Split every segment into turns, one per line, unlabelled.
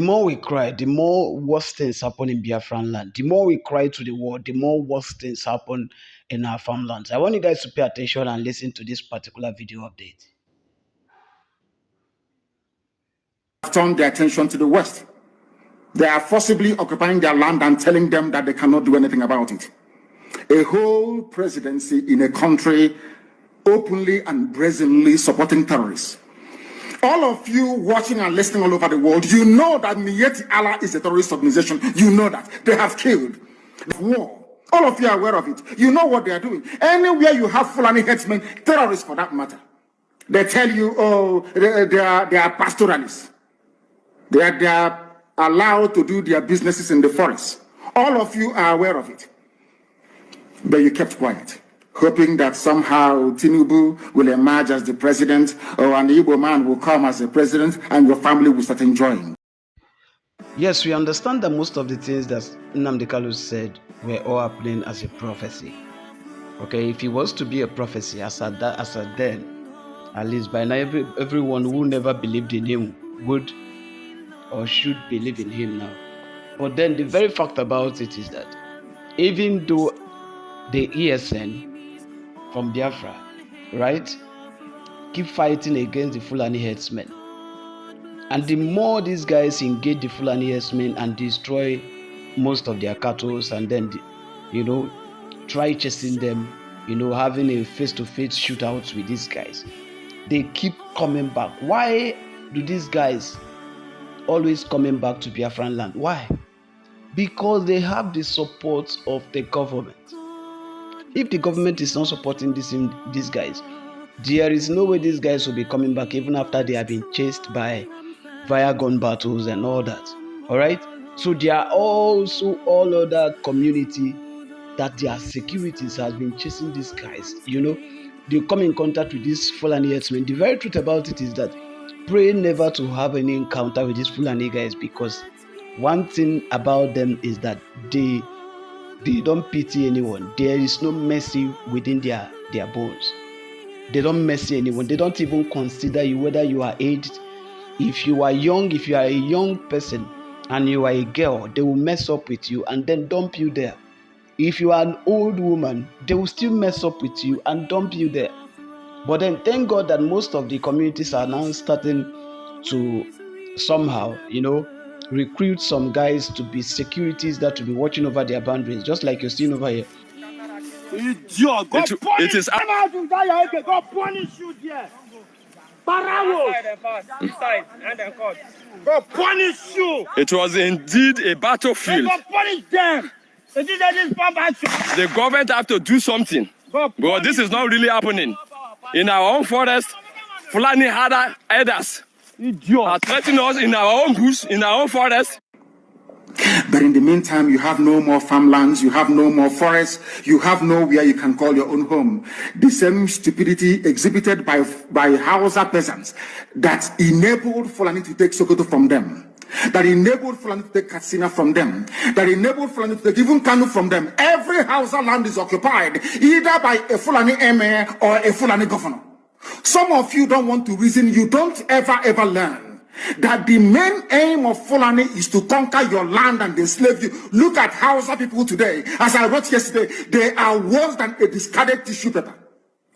the more we cry, the more worse things happen in Biafran land. The more we cry to the world, the more worse things happen in our farmlands. I want you guys to pay attention and listen to this particular video update.
Turned their attention to the West. They are forcibly occupying their land and telling them that they cannot do anything about it. A whole presidency in a country openly and brazenly supporting terrorists. All of you watching and listening all over the world, you know that Miyetti Allah is a terrorist organization. You know that. They have killed. War. All of you are aware of it. You know what they are doing. Anywhere you have Fulani herdsmen, terrorists for that matter, they tell you, oh, they are pastoralists. They are allowed to do their businesses in the forest. All of you are aware of it. But you kept quiet, hoping that somehow Tinubu will emerge as the president, or an Igbo man will come as the president, and your family will start enjoying.
Yes, we understand that most of the things that Nnamdi Kanu said were all happening as a prophecy. Okay, if it was to be a prophecy as at then, at least by now everyone who never believed in him would or should believe in him now. But then the very fact about it is that even though the ESN from Biafra, right, keep fighting against the Fulani herdsmen, and the more these guys engage the Fulani herdsmen and destroy most of their cattle, and then, try chasing them, having a face-to-face shootout with these guys, they keep coming back. Why do these guys always coming back to Biafran land? Why? Because they have the support of the government. If the government is not supporting these guys, there is no way these guys will be coming back even after they have been chased via gun battles and all that. All right? So there are also all other community that their securities has been chasing these guys. They come in contact with these Fulani herdsmen. The very truth about it is that pray never to have any encounter with these Fulani guys, because one thing about them is that they don't pity anyone. There is no mercy within their bones. They don't mercy anyone. They don't even consider you, whether you are aged. If you are young, if you are a young person and you are a girl, they will mess up with you and then dump you there. If you are an old woman, they will still mess up with you and dump you there. But then thank God that most of the communities are now starting to somehow, recruit some guys to be securities that will be watching over their boundaries, just like you're seeing over here.
Idiot, God punish you. God punish you there. God punish you.
It was indeed a battlefield.
God punish them.
The government have to do something. But this is not really happening. In our own forest, Fulani herders are threatening us in our own bush, in our own forest.
But in the meantime, you have no more farmlands, you have no more forests, you have nowhere you can call your own home. The same stupidity exhibited by Hausa peasants that enabled Fulani to take Sokoto from them, that enabled Fulani to take Katsina from them, that enabled Fulani to take even Kanu from them. Every Hausa land is occupied either by a Fulani emir or a Fulani governor. Some of you don't want to reason. You don't ever learn that the main aim of Fulani is to conquer your land and enslave you. Look at Hausa people today. As I wrote yesterday, they are worse than a discarded tissue paper.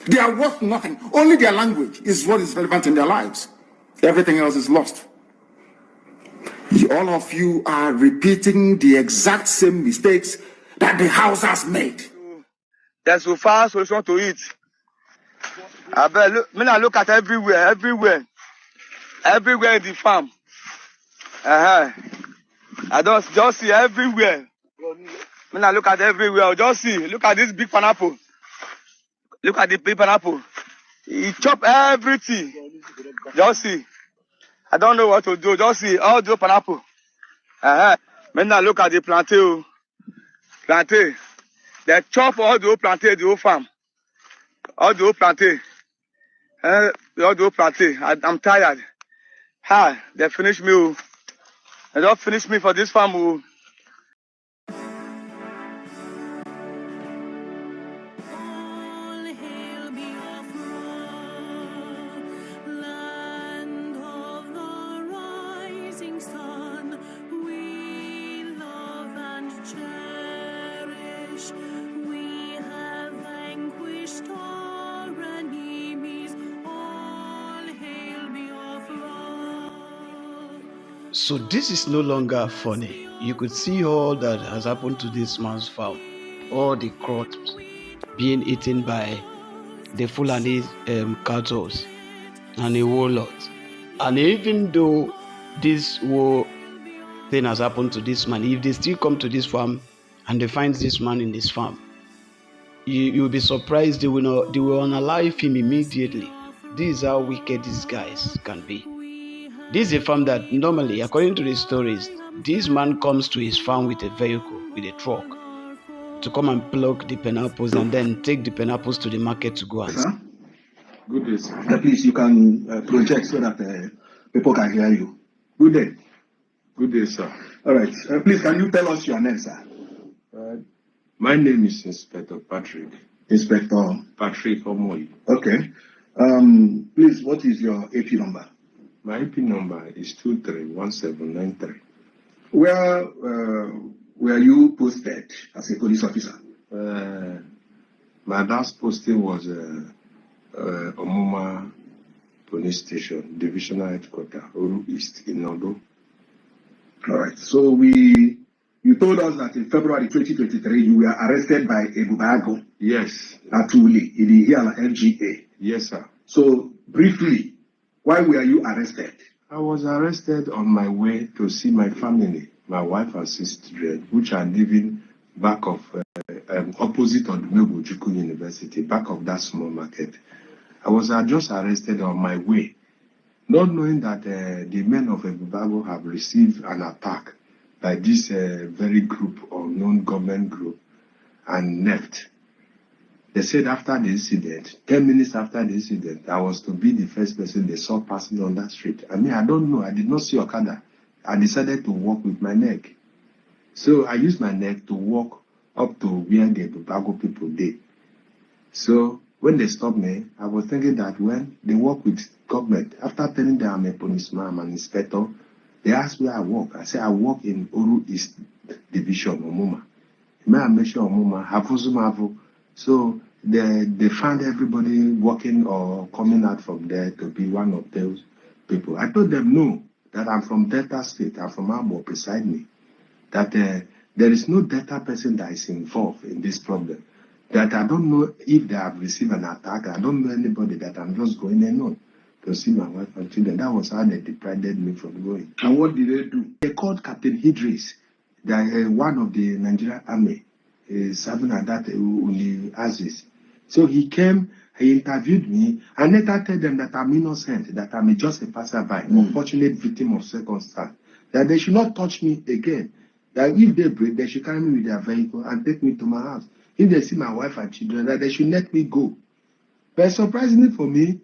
They are worth nothing. Only their language is what is relevant in their lives. Everything else is lost. All of you are repeating the exact same mistakes that the Hausas made.
There's so far solution to it. I look at everywhere in the farm. I just see everywhere. When I look at everywhere, I just see. Look at this big pineapple. Look at the big pineapple. He chop everything. Just see. I don't know what to do. Just see all the pineapple. When I look at the plantain, they chop all the whole plantain, the whole farm. All the whole plantain. All the whole plantain. I'm tired. They finish me. They don't finish me for this farm.
Land of the rising sun, We have vanquished our enemies. All hail Biafra.
So this is no longer funny. You could see all that has happened to this man's farm. All the crops being eaten by the Fulani cattle and a whole lot. And even though this whole thing has happened to this man, if they still come to this farm and they find this man in this farm, you'll be surprised they will unalive him immediately. This is how wicked these guys can be. This is a farm that normally, according to the stories, this man comes to his farm with a vehicle, with a truck, to come and pluck the pineapples and then take the pineapples to the market to go and sell.
Good day, sir. Please, you can project so that people can hear you. Good day.
Good day, sir.
All right. Please, can you tell us your name, sir?
My name is Inspector Patrick.
Inspector
Patrick Omoy.
Okay. Please, what is your AP number?
My IP number is 231793.
Where were you posted as a police officer?
My last posting was Omuma Police Station, Divisional Headquarters, Oru East in Odo.
All right. So you told us that in February 2023 you were arrested by Ebubago.
Yes.
Atuli in the Hiala FGA.
Yes, sir.
So briefly, why were you arrested?
I was arrested on my way to see my family, my wife and 6 children, which are living back of opposite of the Mebujuku University, back of that small market. I was just arrested on my way, not knowing that the men of Ebubago have received an attack by this very group, unknown government group, and left. They said after the incident, 10 minutes after the incident, I was to be the first person they saw passing on that street. I mean, I don't know. I did not see Okada. I decided to walk with my neck. So I used my neck to walk up to where the Ebubago people did. So when they stopped me, I was thinking that when they work with government, after telling them I'm a policeman, I'm an inspector, they asked where I work. I said I work in Oru East Division, Omuma. May I mention Omuma? Hafuzumavu. So they found everybody working or coming out from there to be one of those people. I told them no, that I'm from Delta State, I'm from Abo beside me, that there is no Delta person that is involved in this problem, that I don't know if they have received an attack, I don't know anybody, that I'm just going alone to see my wife and children. That was how they deprived me from going.
And what did they do?
They called Captain Idris, one of the Nigerian army, serving at that Uli Aziz. So he came, he interviewed me, and later told them that I'm innocent, that I'm just a passerby, unfortunate victim of circumstance, that they should not touch me again, that if they break, they should carry me with their vehicle and take me to my house. If they see my wife and children, that they should let me go. But surprisingly for me,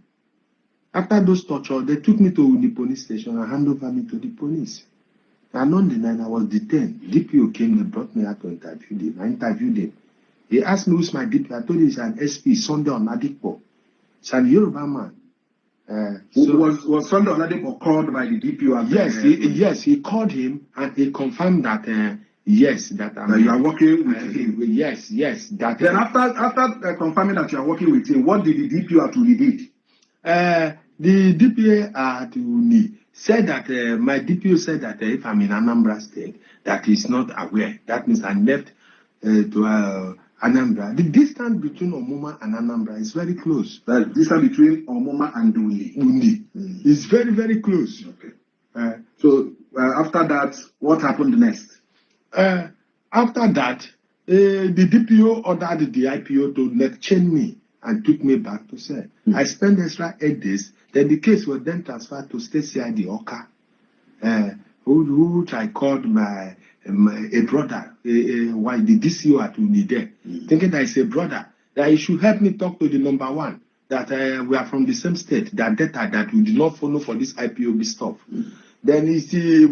after those torture, they took me to the police station and handed over me to the police. And on the night I was detained. DPO came, they brought me out to interview him. I interviewed him. He asked me who's my DPO. I told him he's an SP, Sunday Onadipo. It's an Yoruba man.
Was Sunday Onadipo called by the DPO?
Yes, he called him and he confirmed that yes, that
you are working with him.
Yes. That
then after confirming that you are working with him, what did the DPO actually did?
The DPO at Uni said that my DPO said that if I'm in Anambra State, that he's not aware. That means I left to Anambra. The distance between Omuma and Anambra is very close.
The distance between Omuma and
Undi is very, very close.
Okay. So after that, what happened next?
After that, the DPO ordered the IPO to lecture me and took me back to cell. I spent extra 8 days. Then the case was then transferred to State CID Oka, which I called a brother, why the DCO at Unide, thinking that it's a brother, that he should help me talk to the number one, that we are from the same state, that data that we do not follow for this IPOB stuff. Then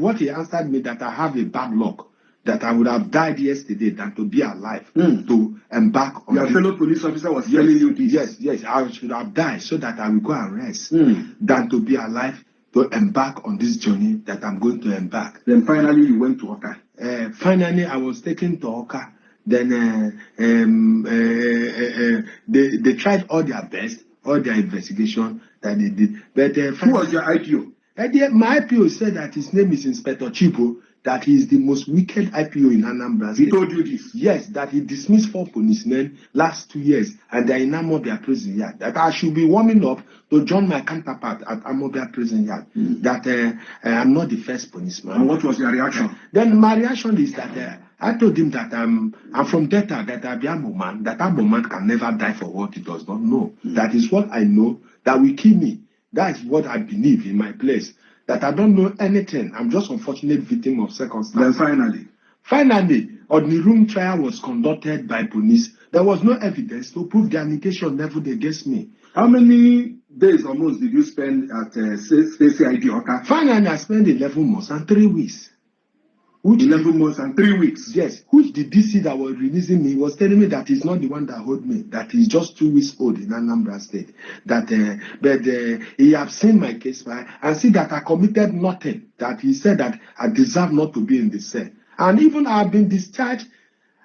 what he answered me, that I have a bad luck, that I would have died yesterday than to be alive to embark on.
Your fellow police officer was telling you this?
Yes, I should have died so that I will go and rest than to be alive to embark on this journey that I'm going to embark.
Then finally you went to Oka.
Finally, I was taken to Oka.
Then they tried all their best, all their investigation that they did. But
Who was your IPO?
my IPO said that his name is Inspector Chibo, that he is the most wicked IPO in Anambra State.
He told you this?
Yes, that he dismissed 4 policemen last 2 years and they're in Amobia prison yard. That I should be warming up to join my counterpart at Amobia prison yard. That I'm not the first policeman.
And what was your reaction?
Then my reaction is that I told him that I'm from Delta, that I'm Abo man, that Abo man can never die for what he does not know. That is what I know that will kill me. That is what I believe in my place. That I don't know anything. I'm just unfortunate victim of circumstances.
Then
finally, on the room trial was conducted by police. There was no evidence to prove the allegation leveled against me.
How many days or months did you spend at CID Oka?
Finally, I spent 11 months and 3 weeks.
11 months and 3 weeks?
Yes. Which the DC that was releasing me was telling me that he's not the one that hold me, that he's just 2 weeks old in Anambra State. That, but he have seen my case file and see that I committed nothing. That he said that I deserve not to be in the cell. And even I have been discharged.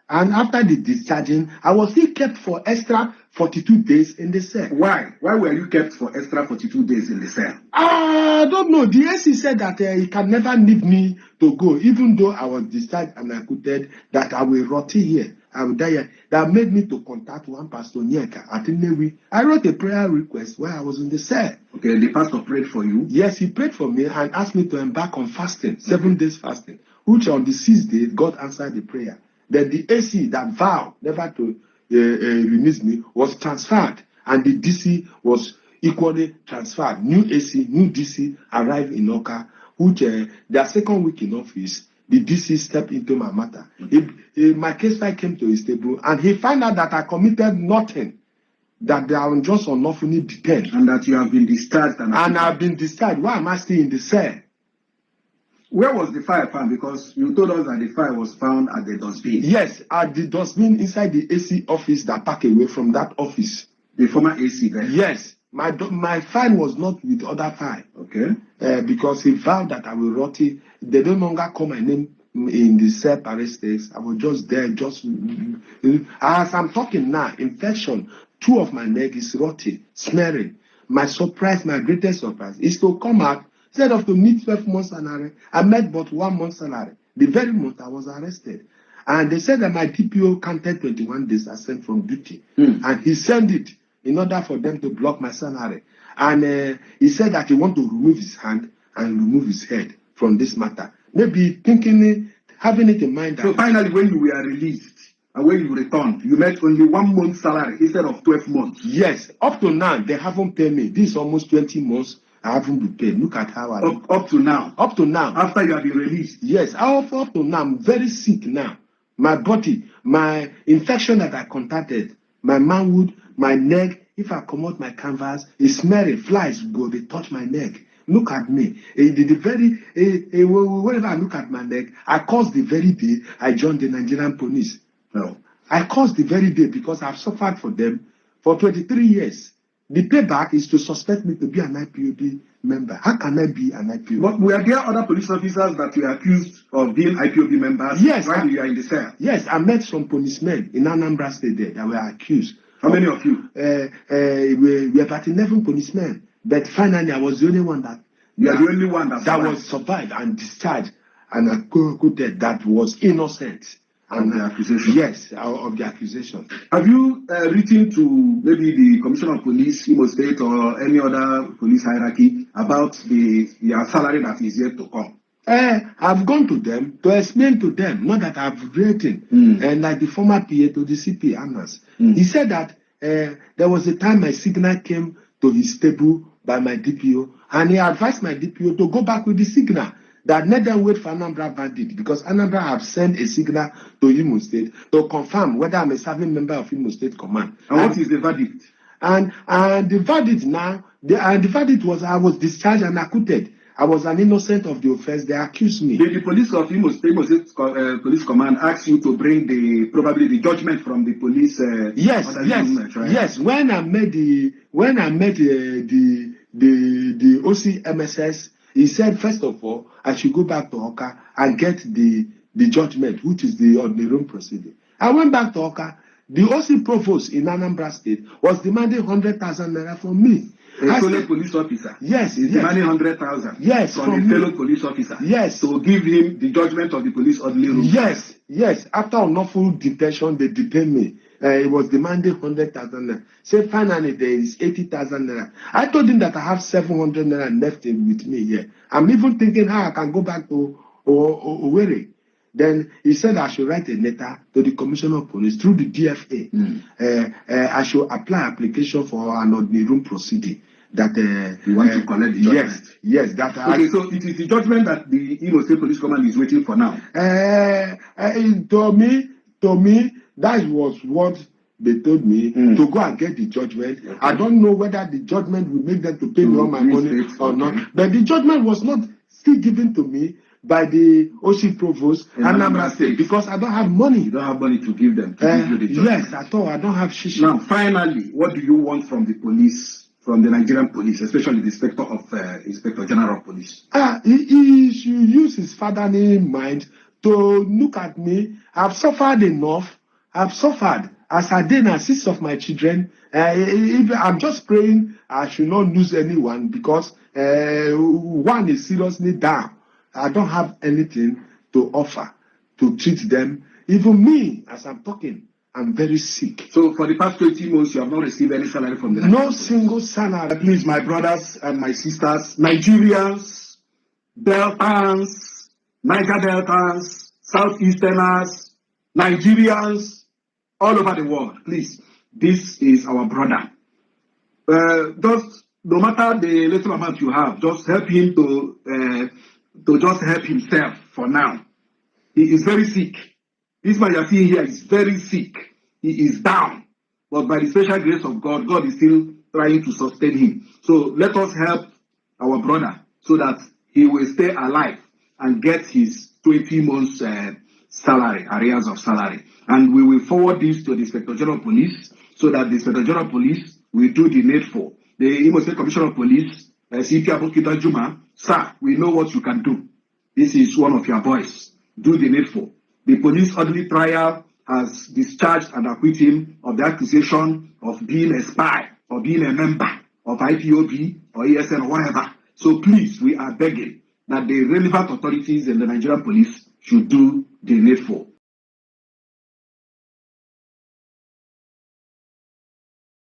And after the discharging, I was still kept for extra 42 days in the cell.
Why? Why were you kept for extra 42 days in the cell?
I don't know. The AC said that he can never need me to go, even though I was discharged and acquitted, that I will rot here. I will die here. That made me to contact one pastor, Nyeka, at Inewi. I wrote a prayer request while I was in the cell.
Okay, the pastor prayed for you?
Yes, he prayed for me and asked me to embark on fasting, 7 days fasting, which on the 6th day, God answered the prayer. Then the AC that vowed never to release me was transferred, and the DC was equally transferred. New AC, new DC arrived in Oka, which their 2nd week in office, the DC stepped into my matter. My case file came to his table, and he found out that I committed nothing, that they are just unlawfully detained.
And that you have been discharged. And
I've been discharged. Why am I still in the cell?
Where was the file found? Because you told us that the file was found at the dustbin.
Yes, at the dustbin inside the AC office that packed away from that office.
The former AC there?
Yes. My file was not with other file.
Okay.
Because he vowed that I will rot it. They no longer call my name in the cell paresthesis. I was just there, as I'm talking now, infection, 2 of my leg is rotting, smearing. My greatest surprise is to come out. Instead of to meet 12 months salary, I met but 1 month salary. The very month I was arrested. And they said that my DPO counted 21 days I sent from duty. And he sent it in order for them to block my salary. And he said that he want to remove his hand and remove his head from this matter. Maybe having it in mind that...
So finally, when you were released and when you returned, you met only 1 month salary instead of 12 months.
Yes. Up to now, they haven't paid me. This is almost 20 months. I haven't been paid. Look at how I
up to now.
Up to now.
After you have been released.
Yes, up to now. I'm very sick now. My body, my infection that I contacted, my manhood, my neck, if I come out my canvas, it's smelly, flies go, they touch my neck. Look at me. Whenever I look at my neck, I caused the very day I joined the Nigerian police. No. I caused the very day because I've suffered for them for 23 years. The payback is to suspect me to be an IPOB member. How can I be an IPOB?
But were there other police officers that were accused of being IPOB members?
Yes.
While you are in the cell?
Yes, I met some policemen in Anambra State there that were accused.
How many of you?
We are about 11 policemen. But finally, I was the only one that...
You are the only one that
was survived and discharged and acquitted that was innocent.
And the accusation?
Yes, of the accusation.
Have you written to maybe the Commissioner of Police, Imo State, or any other police hierarchy about your salary that is yet to come?
I've gone to them to explain to them, not that I've written, and like the former PA to the CP, Anas. He said that there was a time my signal came to his table by my DPO, and he advised my DPO to go back with the signal. That let them wait for Anambra verdict, because Anambra have sent a signal to Imo State to confirm whether I'm a serving member of Imo State Command.
And what is the verdict?
And the verdict now, the verdict was I was discharged and acquitted. I was an innocent of the offense. They accused me.
Did the police of Imo State Police Command ask you to bring probably the judgment from the police?
Yes.
Right?
Yes. When I met the OC MSS, he said, first of all, I should go back to Oka and get the judgment, which is on the room proceeding. I went back to Oka. The OC provost in Anambra State was demanding 100,000 naira from me.
A fellow police officer.
Yes,
is demanding 100,000.
Yes,
from a fellow police officer.
Yes,
to give him the judgment of the police ordinary room.
Yes. After unlawful detention, they detained me. He was demanding 100,000 naira. Say finally there is 80,000 naira. I told him that I have 700 naira left with me here. I'm even thinking how I can go back to Owerri. Then he said I should write a letter to the Commissioner of Police through the DFA. I should apply application for an ordinary room proceeding. That
you want to collect the judgment.
Yes. That
okay. So it is the judgment that the Imo State Police Command is waiting for now.
To me, that was what they told me to go and get the judgment. Okay. I don't know whether the judgment will make them to pay me all my money or not. But the judgment was not still given to me by the OC provost Anambra State because I don't have money.
You don't have money to give them. To give you the judgment.
Yes, at all. I don't have shishi.
Now, finally, what do you want from the police, from the Nigerian police, especially the Inspector General of Police?
He should use his fatherly mind to look at me. I've suffered enough. I've suffered as I did and 6 of my children. I'm just praying I should not lose anyone because one is seriously down. I don't have anything to offer to treat them. Even me, as I'm talking, I'm very sick.
So for the past 20 months, you have not received any salary from them?
No single salary.
Please, my brothers and my sisters, Nigerians, Deltans, Niger Deltans, Southeasterners, Nigerians, all over the world, please, this is our brother. Just no matter the little amount you have, just help him to just help himself for now. He is very sick. This man you're seeing here is very sick. He is down. But by the special grace of God, God is still trying to sustain him. So let us help our brother so that he will stay alive and get his 20 months salary, arrears of salary. And we will forward this to the Inspector General of Police so that the Inspector General of Police will do the needful. The Imo State Commissioner of Police, C.P. Abokita Juma, sir, we know what you can do. This is one of your boys. Do the needful. The police orderly trial has discharged and acquitted him of the accusation of being a spy or being a member of IPOB or ESN or whatever. So please, we are begging that the relevant authorities in the Nigerian police should do the needful.